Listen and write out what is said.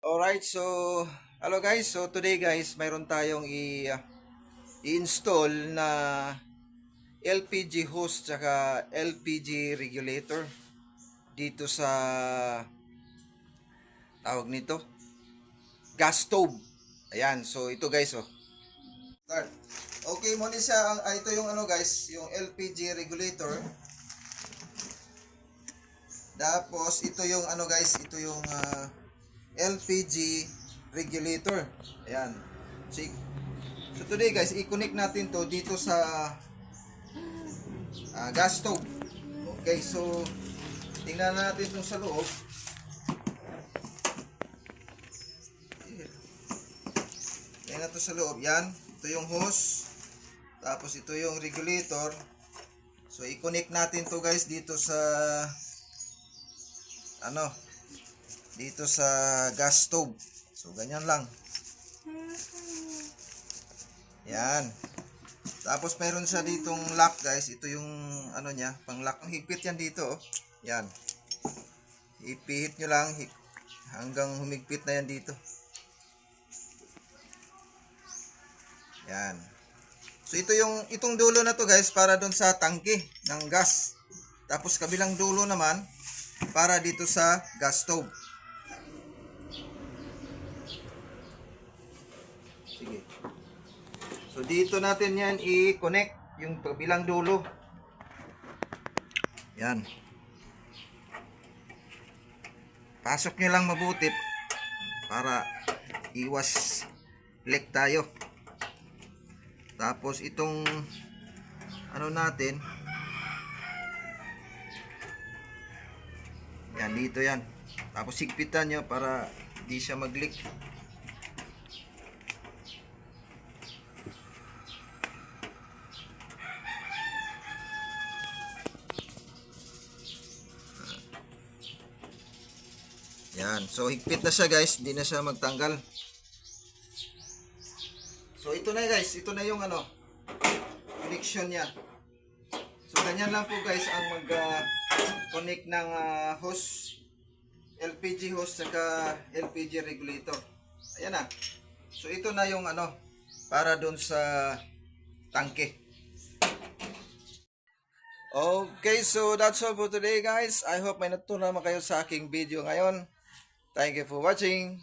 Alright, so hello guys. So today guys, mayroon tayong i-install na LPG hose tsaka LPG regulator dito sa tawag nito, gas stove. Ayan, so ito guys Start. Okay, muna siya ito yung guys, yung LPG regulator. Tapos ito yung guys, ito yung LPG regulator. Ayan. So today guys, i-connect natin to dito sa gas stove. Okay, so tingnan natin itong sa loob. Tingnan natin sa loob. Yan. Ito yung hose. Tapos ito yung regulator. So i-connect natin to guys dito sa dito sa gas stove. So ganyan lang. Yan. Tapos meron siya ditong lock guys. Ito yung niya, pang lock. Ang higpit yan dito Yan. Ipihit nyo lang hanggang humigpit na yan dito. Yan. So ito itong dulo na to guys para doon sa tangke ng gas. Tapos kabilang dulo naman para dito sa gas stove. Sige. So dito natin yan i-connect yung kabilang dulo. Yan. Pasok nyo lang mabuti para iwas leak tayo. Tapos itong natin, yan dito yan. Tapos higpitan nyo para di siya mag-leak. Yan. So higpit na siya guys, hindi na siya magtanggal. So ito na guys, ito na yung connection niya. So ganyan lang po guys ang mag-connect ng hose, LPG hose saka LPG regulator. Ayan na. So ito na yung para doon sa tangke. Okay, so that's all for today guys. I hope may natutunan naman kayo sa aking video ngayon. Thank you for watching.